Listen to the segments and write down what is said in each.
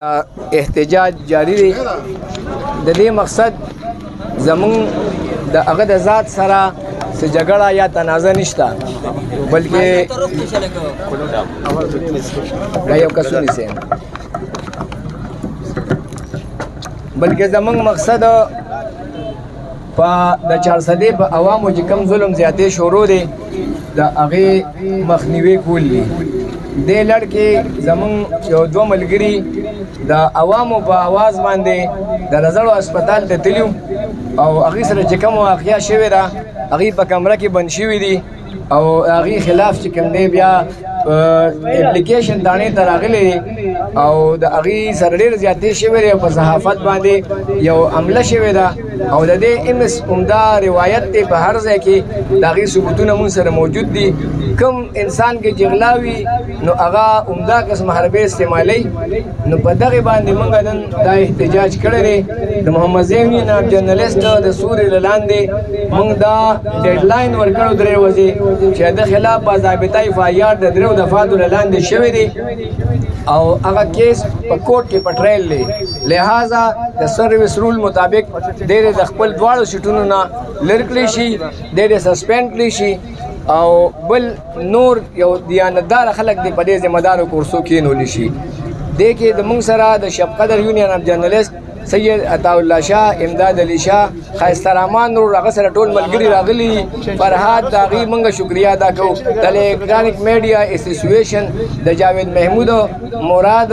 احتجاج جاری دی. د دې مقصد زمون د هغه د ذات سره څه جګړه یا تنازع نشته، بلکې دا یو کسونی سي بلکې زمون مقصد په د 400 په عوامو چې کم ظلم زیاتې شروع دي د هغه مخنیوي کول دي. د لړکې زمون یو دوه ملګري د عوامو په आवाज باندې د نظرو هسپتال ته تلو او هغه سره چې کوم واقعیا شوی را هغه په کمره کې بند شوی دي او هغه خلاف چې کوم دی بیا اپلیکیشن دانې ته راغلی او د هغه سره ډېر زیاتې شوی دی په صحافت باندې یو عمله شوی ده او د دې امس عمده روایت دی په هر ځای کې د هغې ثبوتونه مون سره موجود دي. کوم انسان کې جغلاوي نو هغه عمده قسم حربې استعمالوي، نو په دغې باندې موږ نن دا احتجاج کړی دی. د محمد زین ناب جرنلسټ د سوري له لاندې موږ دا ډیډلاین ورکړو 3 ورځې چې د خلاف باضابطه FIR د 3 دفعاتو له لاندې شوی دی او هغه کیس په کوټ کې پټریل دی. لہذا د سروس رول مطابق ډېر د خپل دواړو سیټونو نه لرې کړی شي، ډېر سسپینډ کړی شي او بل نور یو دیانتدار خلک دی په دې ذمہ دارو کورسو کېنولی شي. دې کې د موږ سره د شب قدر یونین اف جرنلسټ سید عطاالله شاه، امداد علي شاه، ښایسته رحمان نور هغه سره ټول ملګري راغلي. فرهاد د هغې موږ شکریه ادا کوو. د الکترانیک میډیا اسوسییشن د جاوید محمود مراد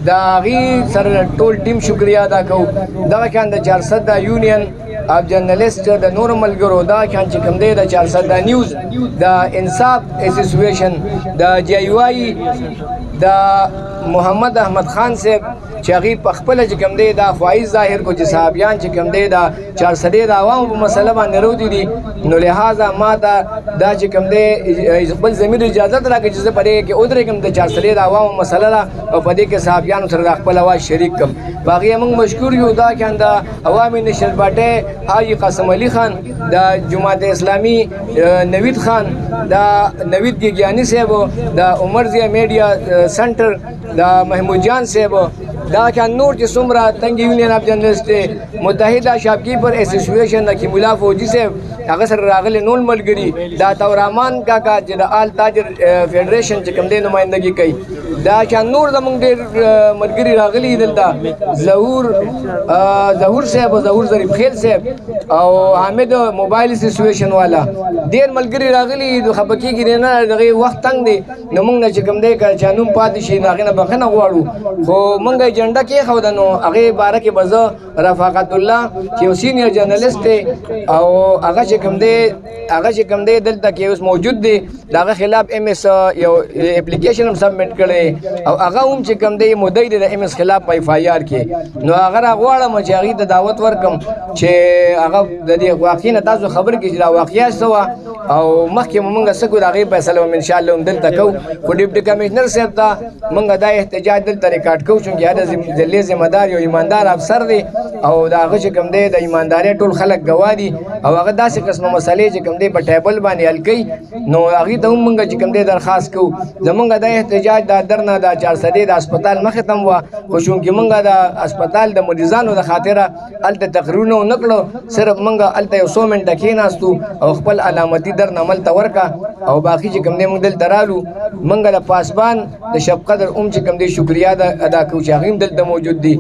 د هغې سره ټول ټیم شکریه ادا کوو. دغه کان د 400 یونین اف جرنلسټ د نورو ملګرو دا کان چې کوم دی د 400 نیوز د انصاف اسوسییشن د JUI د محمد احمد خان صاحب چې هغې په خپله چې کوم دی دا خواهش ظاهر کو چې صحابیان چې کوم دی دا 400 د عوامو په مسله باندې روتي دي، نو لہذا ما ته دا چې کوم دی خپل ضمیر اجازت راکړي چې زه په دې کې ودرېږم د 400 د عوامو مسله ده او په دې کې صحابیانو سره د خپل اواز شریک کړم. په هغې موږ مشکور یو. دا کان د عوامي نشر پارټۍ حاجي قاسم علي خان، د جماعت اسلامي نوید خان، د نوید ګیګیاني صاحب، د عمر ضیا میډیا سنټر د محمود جان صاحب، دا کان نور چې څومره تنګ یونین اف جرنلسټ متحده شاپکیپر اسوسییشن د کیمولا فوجي صاحب هغه سره راغلي نور ملګري، دا تورحمان کاکا چې د آل تاجر فیډریشن چې کوم دی نمایندګي کوي، دا کان نور زموږ ډېر ملګري راغلي دلته ظهور صاحب، ظهور ظریف خیل صاحب او حامد موبایل اسوسییشن والا ډېر ملګري راغلي. خفه کېږي نه، دغې وخت تنګ دی نو موږ نه چې کوم دی که چا نوم پاتې شي نو هغې نه بخښنه غواړو، خو موږ ایجنډه کېښوده نو هغې باره کې به زه رفاقت الله چې یو سینیر جرنلسټ دی او هغه چې کوم دی دلته کې اوس موجود دی د هغه خلاف MS یو اپلیکیشن هم سبمیټ کړی او هغه هم چې کوم دی مدعي دی د MS خلاف په FIR کې، نو هغه راغواړم چې هغې ته دعوت ورکړم چې هغه د دې واقعي نه تاسو خبر کړي چې دا واقعیا څه وه او مخکې به مونږ څه کړو د هغې فیصله به انشاءالله هم دلته کوو. خو ډیپټي کمیشنر صاحب ته مونږ دا احتجاج دلته ریکارډ کوو چونکې هغه د ضلعې ذمه دار یو ایماندار افسر دی او د هغه چې کوم دی د ایماندارۍ ټول خلک ګواه دي او هغه داسې قسمه مسلې چې کوم دی په ټیبل باندې حل کوي، نو هغې ته هم مونږ چې کوم دی درخواست کوو. زمونږ دا احتجاج دا درنه د 400 د هسپتال مخې ته هم وه، خو چونکې مونږ د هسپتال د مریضانو د خاطره هلته تقریرونه ونه کړو، صرف مونږ هلته یو 100 منټه کېناستو او خپل علامتي درن عمل ته ورکړه او باقي چې کوم دی مونږ دلته رالو. مونږ د پاسبان د شب قدر چې کوم دی شکریه ادا کوو چې هغې هم دلته موجود دي.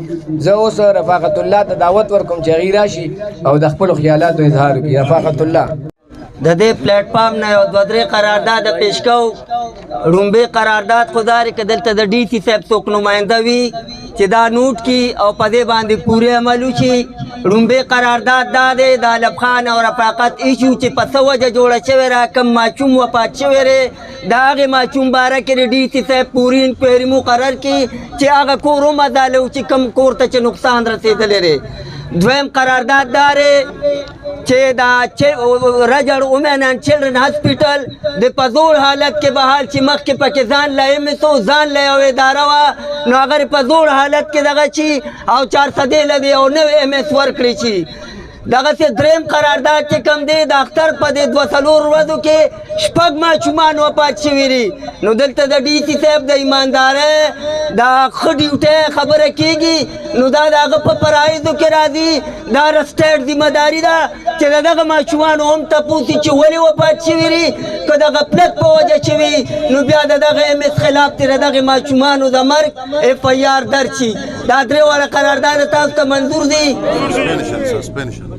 زه اوس رفاقت الله ته دعوت ورکوم چې هغې راشي او د خپلو خیالاتو اظهار وکړي. رفاقت الله د دې پلیټ فارم نه یو 2-3 قرارداد پیش کوو. ړومبی قرارداد خو دا که دلته د DC صاحب څوک نماینده وي چې دا نوټ کړي او په دې باندې پورې عمل وشي. ړومبی قرارداد دا دی د علب خان او رفاقت ایشو چې په څه وجه جوړه شوې را کم ماشوم وفات شوی دی د هغې ماشوم باره کې د DC صاحب پورې انکوایري مقرر کړي چې هغه کور ومداله چې کم کور ته چې نقصان رسېدلی دی. دویم قرارداد دا دی چې دا رجړ وومن اینډ چلډرن هاسپیټل د په زور حالت کې بحال چې مخکې پکې ځان له MSO ځان له یو اداره وه نو هغه په زور حالت کې دغه شي او 400 له یو نوی MS ورکړی شي. دغسې دریم قرارداد چې کوم دی د اختر په دې 2-4 ورځو کې 6 ماشومان وفات شوي دي نو دلته د ډي سي صاحب د ایماندارۍ د ښه ډیوټۍ خبره کېږي نو دا د هغه په فرایضو کې راځي دا د سټیټ ذمه داري ده چې د دغه ماشومانو هم تپوس چې ولې وفات شوي دي که د غفلت په وجه شوي نو بیا د دغه ایم اس خلاف ترې د دغې ماشومانو د مرګ اف آی آر درج شي دا درې واړه قرارداد تاسو ته منظور دي Suspension.